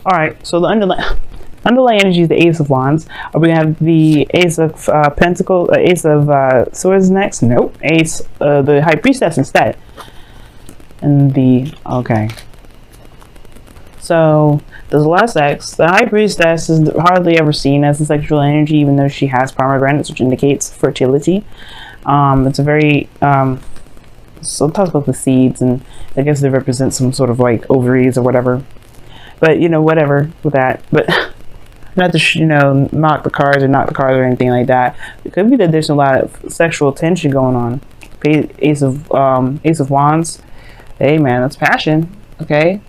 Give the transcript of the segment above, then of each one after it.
All right, so the underlying energy is the Ace of Wands. Are we gonna have the Ace of Pentacles, Ace of Swords next? Nope. Ace, the High Priestess instead. And the okay. So the last X, the High Priestess is hardly ever seen as a sexual energy, even though she has pomegranates, which indicates fertility. It's a very so it talks about the seeds, and I guess they represent some sort of like ovaries or whatever. But you know, whatever with that. But not to knock the cards or anything like that. It could be that there's a lot of sexual tension going on. Ace of Wands. Hey man, that's passion. Okay,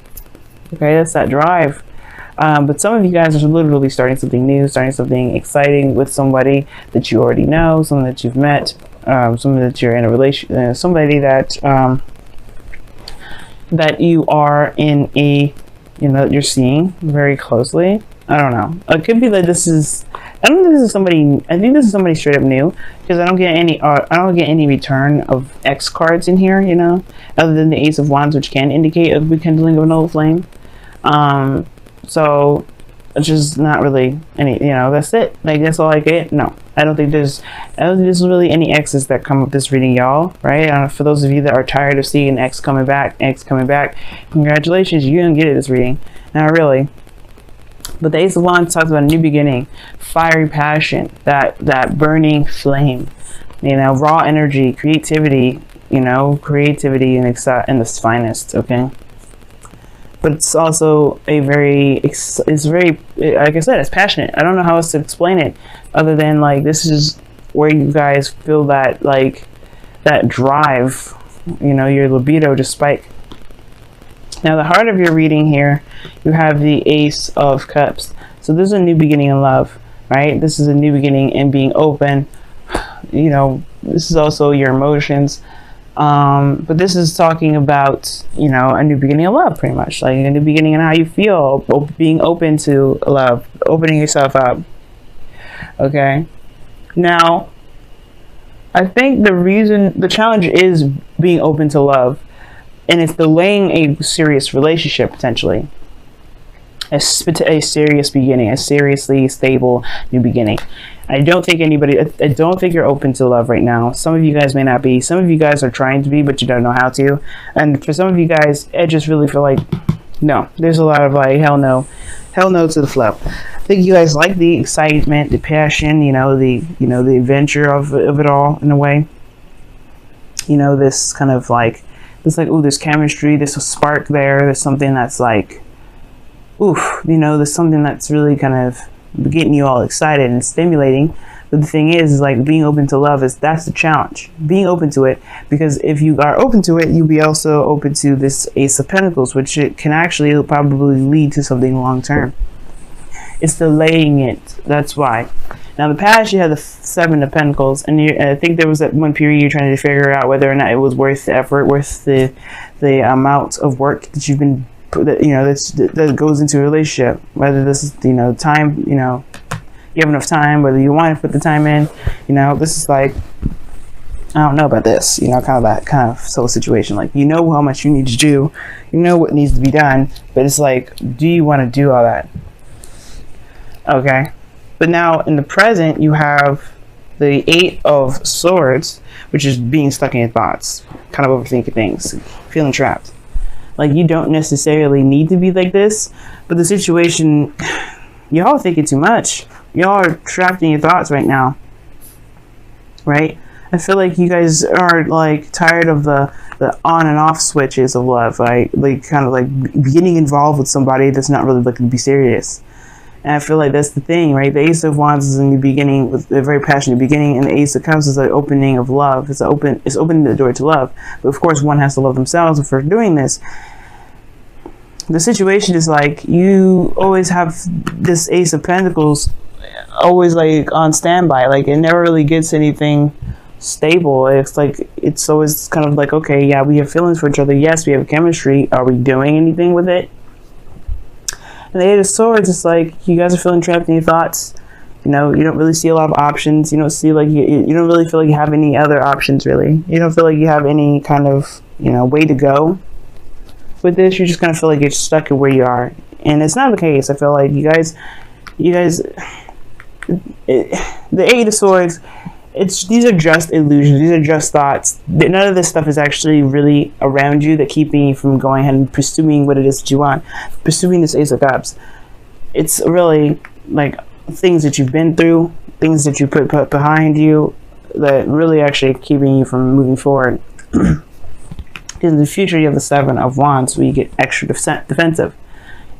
that's that drive. But some of you guys are literally starting something new, starting something exciting with somebody that you already know, someone that you've met, someone that you're in a relation, somebody that that you are in a, that you're seeing very closely. I don't know. It could be that this is. I don't think this is somebody. I think this is somebody straight up new, because I don't get any return of X cards in here. Other than the Ace of Wands, which can indicate a rekindling of an old flame. So it's just not really any. That's it. Like, that's all I get. No, I don't think there's really any X's that come with this reading, y'all. Right? For those of you that are tired of seeing X coming back, congratulations, you're gonna get it this reading. Not really. But the Ace of Wands talks about a new beginning, fiery passion, that burning flame, raw energy, creativity, creativity in its finest. Okay. But it's also it's very, like I said, it's passionate. I don't know how else to explain it other than like this is where you guys feel that that drive, your libido to spike. Now, the heart of your reading here, you have the Ace of Cups. So this is a new beginning in love, right? This is a new beginning in being open. This is also your emotions. But this is talking about, a new beginning of love, pretty much. Like a new beginning in how you feel, being open to love, opening yourself up. Okay. Now, I think the challenge is being open to love. And it's delaying a serious relationship, potentially. A serious beginning, a seriously stable new beginning. I don't think you're open to love right now. Some of you guys may not be. Some of you guys are trying to be, but you don't know how to. And for some of you guys, I just really feel like, no. There's a lot of like, hell no to the flow. I think you guys like the excitement, the passion, the adventure of it all, in a way. This kind of like, it's like, ooh, there's chemistry, there's a spark there's something that's like, oof, there's something that's really kind of getting you all excited and stimulating. But the thing is like, being open to love that's the challenge. Being open to it, because if you are open to it, you'll be also open to this Ace of Pentacles, which it can actually probably lead to something long term. It's delaying it. That's why. Now, in the past, you had the Seven of Pentacles, and I think there was that one period you're trying to figure out whether or not it was worth the effort, worth the amount of work that you've been, that goes into a relationship. Whether this is, time, you have enough time, whether you want to put the time in, this is like, I don't know about this, kind of that kind of soul situation. Like, how much you need to do, what needs to be done, but it's like, do you want to do all that? Okay. But now in the present, you have the Eight of Swords, which is being stuck in your thoughts, kind of overthinking things, feeling trapped. Like, you don't necessarily need to be like this, but the situation, y'all are thinking too much. Y'all are trapped in your thoughts right now, right? I feel like you guys are like tired of the on and off switches of love, right? Like, kind of like getting involved with somebody that's not really looking to be serious. And I feel like that's the thing, right? The Ace of Wands is a new beginning, with a very passionate beginning, and the Ace of Cups is the opening of love. It's opening the door to love. But of course, one has to love themselves before doing this. The situation is like, you always have this Ace of Pentacles always like on standby. Like, it never really gets anything stable. It's like, it's always kind of like, okay, yeah, we have feelings for each other. Yes, we have chemistry. Are we doing anything with it? And the Eight of Swords is like, you guys are feeling trapped in your thoughts. You don't really see a lot of options. You don't see like, you don't really feel like you have any other options, really. You don't feel like you have any kind of, way to go with this. You just kind of feel like you're stuck in where you are. And it's not the case. I feel like you guys, the Eight of Swords, these are just illusions. These are just thoughts. None of this stuff is actually really around you that keeping you from going ahead and pursuing what it is that you want. Pursuing this Ace of Cups. It's really like things that you've been through, things that you put behind you that really actually keeping you from moving forward. In the future, you have the Seven of Wands, where you get extra defensive.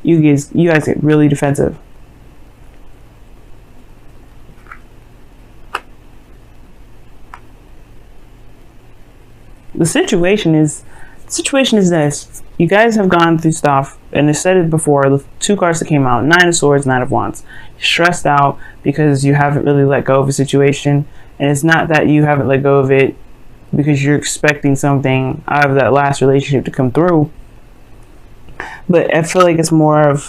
You guys get really defensive. The situation is this. You guys have gone through stuff, and I said it before, the two cards that came out, Nine of Swords, Nine of Wands. You're stressed out because you haven't really let go of a situation, and it's not that you haven't let go of it because you're expecting something out of that last relationship to come through. But I feel like it's more of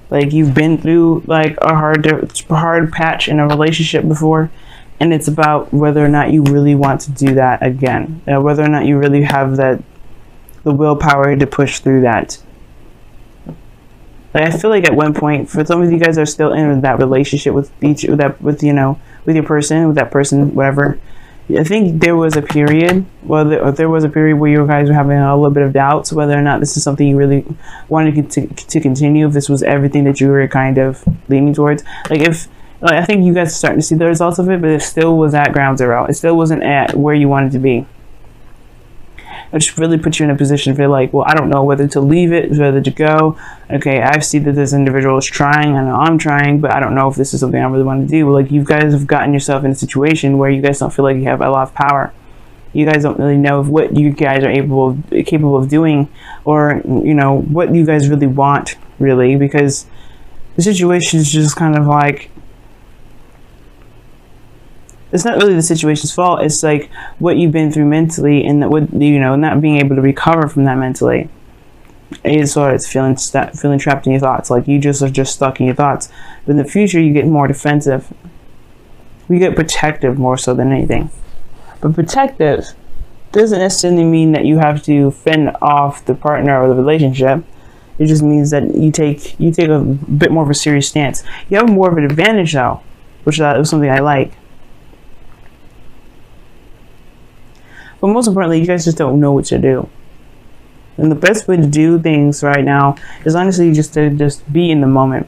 like you've been through like a hard patch in a relationship before, and it's about whether or not you really want to do that again, whether or not you really have the willpower to push through that. Like, I feel like at one point, for some of you guys are still in that relationship with your person, whatever. I think there was a period, there was a period where you guys were having a little bit of doubts whether or not this is something you really wanted to continue, if this was everything that you were kind of leaning towards. I think you guys are starting to see the results of it, but it still was at ground zero. It still wasn't at where you wanted to be. It just really puts you in a position to feel like, well, I don't know whether to leave it, whether to go. Okay, I see that this individual is trying. I know I'm trying, but I don't know if this is something I really want to do. Like, you guys have gotten yourself in a situation where you guys don't feel like you have a lot of power. You guys don't really know what you guys are capable of doing, or what you guys really want, really, because the situation is just kind of like, it's not really the situation's fault. It's like what you've been through mentally, and that not being able to recover from that mentally. It's feeling trapped in your thoughts. Like, you just are just stuck in your thoughts. But in the future, you get more defensive. You get protective more so than anything. But protective doesn't necessarily mean that you have to fend off the partner or the relationship. It just means that you take a bit more of a serious stance. You have more of an advantage though, which is something I like. But most importantly, you guys just don't know what to do. And the best way to do things right now is honestly just to be in the moment.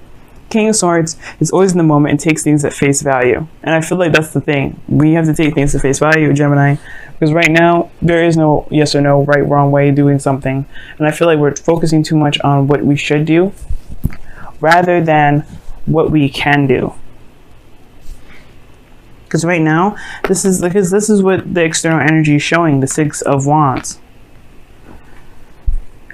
King of Swords is always in the moment and takes things at face value. And I feel like that's the thing. We have to take things at face value, Gemini. Because right now, there is no yes or no, right, wrong way of doing something. And I feel like we're focusing too much on what we should do rather than what we can do. Because right now, this is what the external energy is showing, the Six of Wands.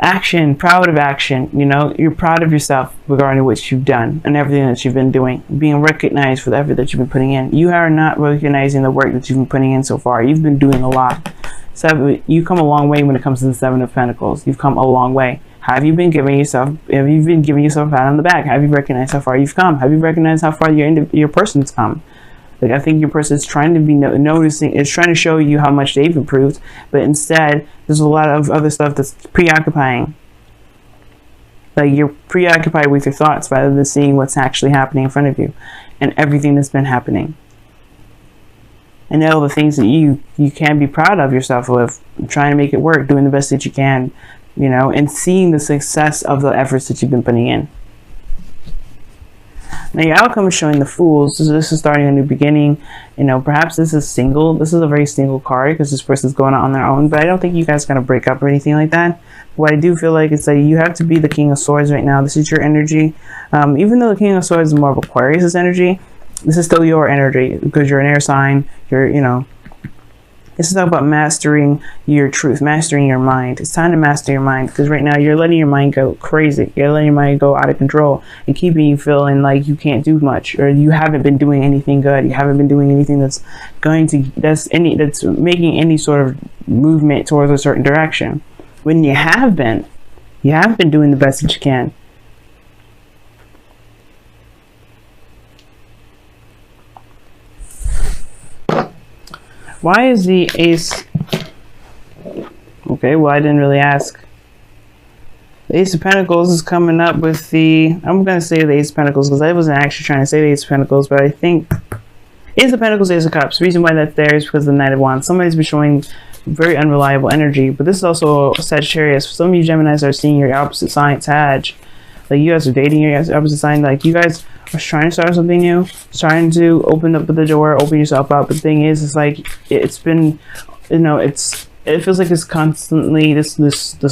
Action, proud of action. You're proud of yourself regarding what you've done and everything that you've been doing. Being recognized for the effort that you've been putting in. You are not recognizing the work that you've been putting in so far. You've been doing a lot. So you've come a long way when it comes to the Seven of Pentacles. You've come a long way. Have you been giving yourself a pat on the back? Have you recognized how far you've come? Have you recognized how far your person's come? Like, I think your person is trying to be is trying to show you how much they've improved, but instead there's a lot of other stuff that's preoccupying. Like, you're preoccupied with your thoughts rather than seeing what's actually happening in front of you and everything that's been happening. And all the things that you can be proud of yourself with, trying to make it work, doing the best that you can, and seeing the success of the efforts that you've been putting in. Now, your outcome is showing the Fools. So this is starting a new beginning. Perhaps this is single. This is a very single card because this person's going out on their own. But I don't think you guys are going to break up or anything like that. What I do feel like is that you have to be the King of Swords right now. This is your energy. Even though the King of Swords is more of Aquarius' energy, this is still your energy because you're an air sign. This is all about mastering your truth, mastering your mind. It's time to master your mind because right now you're letting your mind go crazy. You're letting your mind go out of control and keeping you feeling like you can't do much, or you haven't been doing anything good. You haven't been doing anything that's making any sort of movement towards a certain direction. When you have been doing the best that you can. Why is the Ace? Okay, well, I didn't really ask. The Ace of Pentacles is coming up with the, I'm going to say the Ace of Pentacles because I wasn't actually trying to say the Ace of Pentacles, but I think Ace of Pentacles, Ace of Cups. The reason why that's there is because of the Knight of Wands. Somebody's been showing very unreliable energy, but this is also Sagittarius. Some of you Geminis are seeing your opposite sign, Sag. Like you guys are dating your opposite sign. Like you guys are trying to start something new, trying to open up the door, open yourself up. But the thing is, it's like it's been, you know, it feels like it's constantly this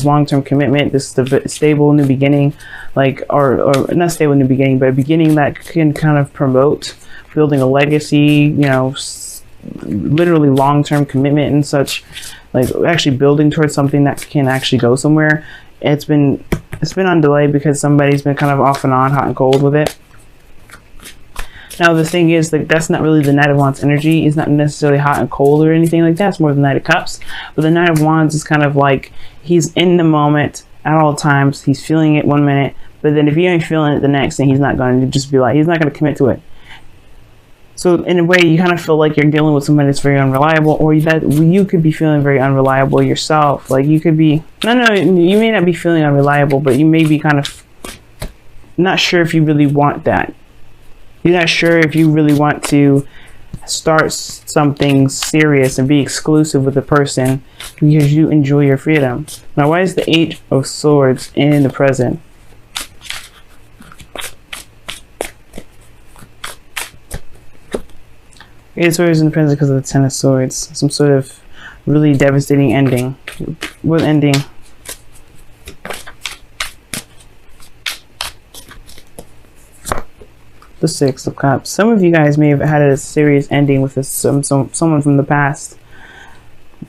long-term commitment, this stable new beginning, like or not stable new beginning, but a beginning that can kind of promote building a legacy, you know, literally long-term commitment and such, like actually building towards something that can actually go somewhere. It's been on delay because somebody's been kind of off and on, hot and cold with it. Now the thing is, like, that's not really the Knight of Wands energy. It's not necessarily hot and cold or anything like that. It's more the Knight of Cups. But the Knight of Wands is kind of like he's in the moment at all times. He's feeling it one minute, but then if he ain't feeling it the next, then he's not going to just be like, he's not going to commit to it. So in a way, you kind of feel like you're dealing with somebody that's very unreliable, or that you could be feeling very unreliable yourself. Like you could be, no, you may not be feeling unreliable, but you may be kind of not sure if you really want that. You're not sure if you really want to start something serious and be exclusive with a person because you enjoy your freedom. Now, why is the Eight of Swords in the present? Eight of Swords in the present because of the Ten of Swords. Some sort of really devastating ending. What ending? The Six of Cups. Some of you guys may have had a serious ending with someone from the past.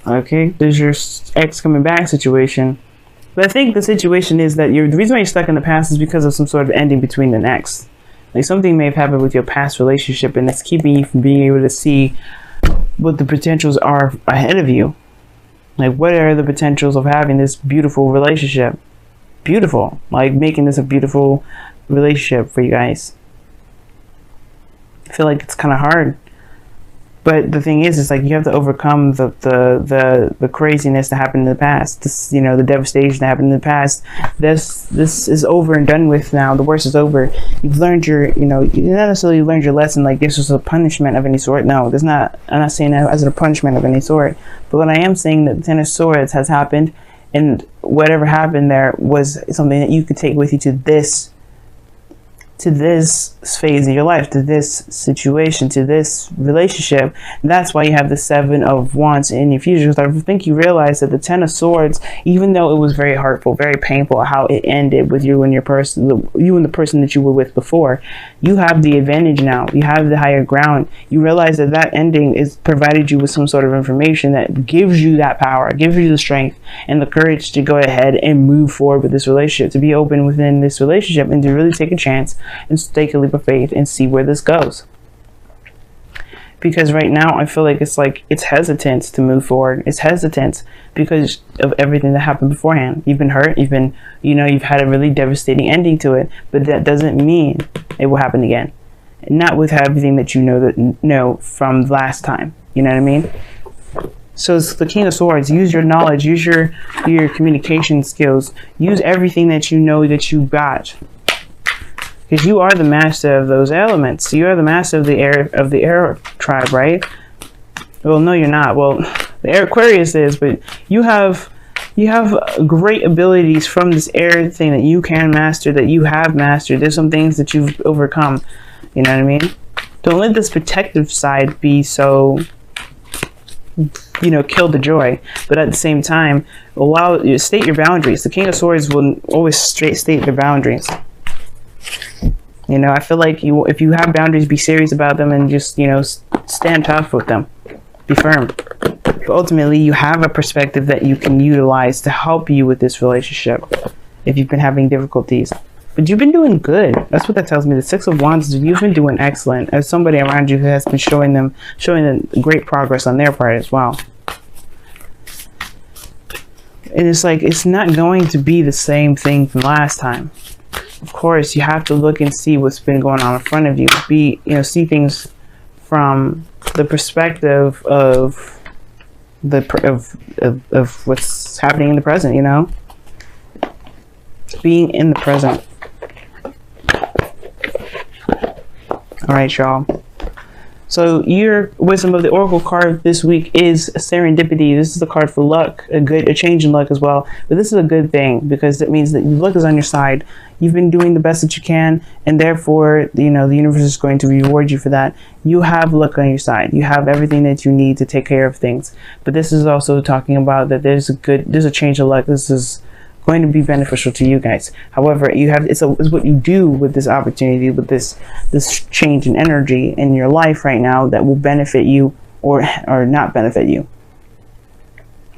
Okay, there's your ex coming back situation. But I think the situation is that the reason why you're stuck in the past is because of some sort of ending between an ex. Like something may have happened with your past relationship, and it's keeping you from being able to see what the potentials are ahead of you. Like, what are the potentials of having this beautiful relationship? Beautiful. Like, making this a beautiful relationship for you guys. I feel like it's kind of hard. But the thing is, it's like you have to overcome the craziness that happened in the past. This, you know, the devastation that happened in the past. This is over and done with now. The worst is over. You've learned your, you know, you not necessarily learned your lesson. Like this was a punishment of any sort. No, there's not. I'm not saying that as a punishment of any sort. But what I am saying that the Ten of Swords has happened, and whatever happened there was something that you could take with you to this phase of your life, to this situation, to this relationship. And that's why you have the Seven of Wands in your future. Because I think you realize that the Ten of Swords, even though it was very hurtful, very painful how it ended with you and your person, you and the person that you were with before, you have the advantage now. You have the higher ground. You realize that that ending is provided you with some sort of information that gives you that power, gives you the strength and the courage to go ahead and move forward with this relationship, to be open within this relationship, and to really take a chance and take a leap of faith and see where this goes. Because right now I feel like it's hesitant to move forward. It's hesitant because of everything that happened beforehand. You've been hurt, you've had a really devastating ending to it, but that doesn't mean it will happen again. Not with everything that you know from last time. You know what I mean? So it's the King of Swords. Use your knowledge, use your communication skills, use everything that you know that you got. Because you are the master of those elements. You are the master of the air tribe, right? Well, no, you're not. Well, the air Aquarius is, but you have great abilities from this air thing that you can master, that you have mastered. There's some things that you've overcome. You know what I mean? Don't let this protective side be so, you know, kill the joy. But at the same time, state your boundaries. The King of Swords will always state their boundaries. You know, I feel like if you have boundaries, be serious about them and just, you know, stand tough with them. Be firm. But ultimately, you have a perspective that you can utilize to help you with this relationship if you've been having difficulties. But you've been doing good. That's what that tells me. The Six of Wands, you've been doing excellent. As somebody around you who has been showing them great progress on their part as well. And it's like, it's not going to be the same thing from last time. Of course, you have to look and see what's been going on in front of you. See things from the perspective of what's happening in the present. You know, Being in the present. All right, y'all. So your wisdom of the oracle card this week is serendipity. This is a card for luck, a change in luck as well. But this is a good thing because it means that luck is on your side. You've been doing the best that you can, and therefore, the universe is going to reward you for that. You have luck on your side. You have everything that you need to take care of things. But this is also talking about that there's a change of luck. This is going to be beneficial to you guys. However, it's what you do with this opportunity, with this change in energy in your life right now that will benefit you or not benefit you.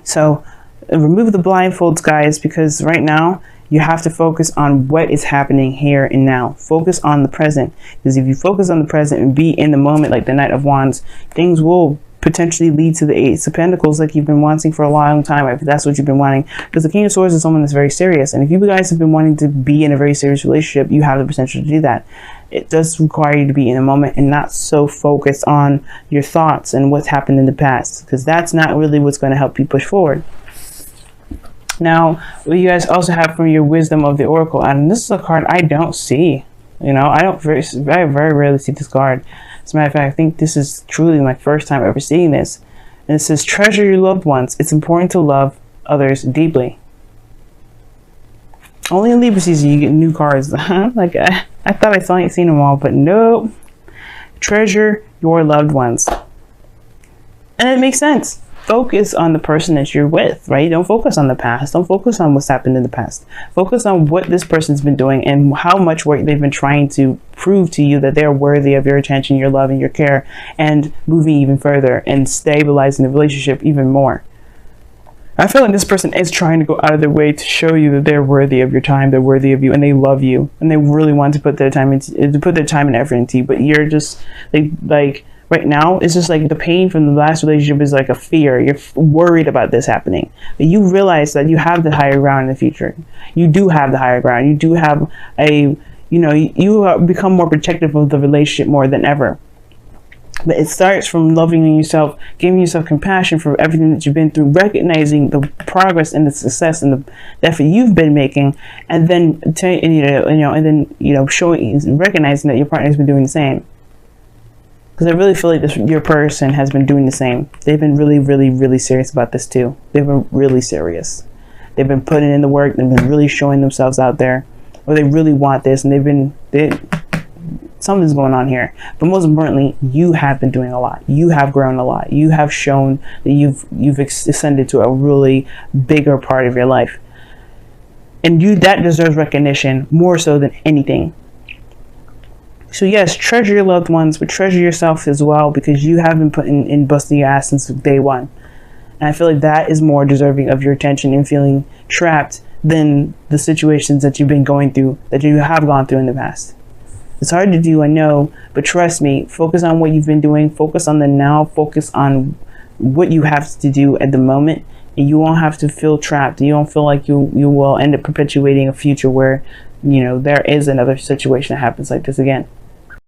So remove the blindfolds, guys, because right now you have to focus on what is happening here and now. Focus on the present, because if you focus on the present and be in the moment, like the Knight of Wands, things will potentially lead to the Ace of Pentacles, like you've been wanting for a long time, if that's what you've been wanting. Because the King of Swords is someone that's very serious, and if you guys have been wanting to be in a very serious relationship, you have the potential to do that. It does require you to be in the moment and not so focused on your thoughts and what's happened in the past, because that's not really what's going to help you push forward. Now, what you guys also have from your wisdom of the oracle, and this is a card I don't see. I very rarely see this card. As a matter of fact, I think this is truly my first time ever seeing this. And it says, treasure your loved ones. It's important to love others deeply. Only in Libra season you get new cards. Like, I thought I seen them all, but nope. Treasure your loved ones. And it makes sense. Focus on the person that you're with, right? Don't focus on the past. Don't focus on what's happened in the past. Focus on what this person's been doing and how much work they've been trying to prove to you that they're worthy of your attention, your love, and your care, and moving even further and stabilizing the relationship even more. I feel like this person is trying to go out of their way to show you that they're worthy of your time, they're worthy of you, and they love you, and they really want to put their time and effort into you. But you're just like right now, it's just like the pain from the last relationship is like a fear. You're worried about this happening. But you realize that you have the higher ground in the future. You do have the higher ground. You do have you become more protective of the relationship more than ever. But it starts from loving yourself, giving yourself compassion for everything that you've been through, recognizing the progress and the success and the effort you've been making, and then recognizing that your partner has been doing the same. Because I really feel like your person has been doing the same. They've been really, really, really serious about this too. They've been really serious. They've been putting in the work. They've been really showing themselves out there. Or they really want this, and something's going on here. But most importantly, you have been doing a lot. You have grown a lot. You have shown that you've ascended to a really bigger part of your life. And that deserves recognition more so than anything. So yes, treasure your loved ones, but treasure yourself as well, because you have been putting in busting your ass since day one. And I feel like that is more deserving of your attention and feeling trapped than the situations that you've been going through, that you have gone through in the past. It's hard to do, I know, but trust me, focus on what you've been doing, focus on the now, focus on what you have to do at the moment, and you won't have to feel trapped. You don't feel like you will end up perpetuating a future where, there is another situation that happens like this again.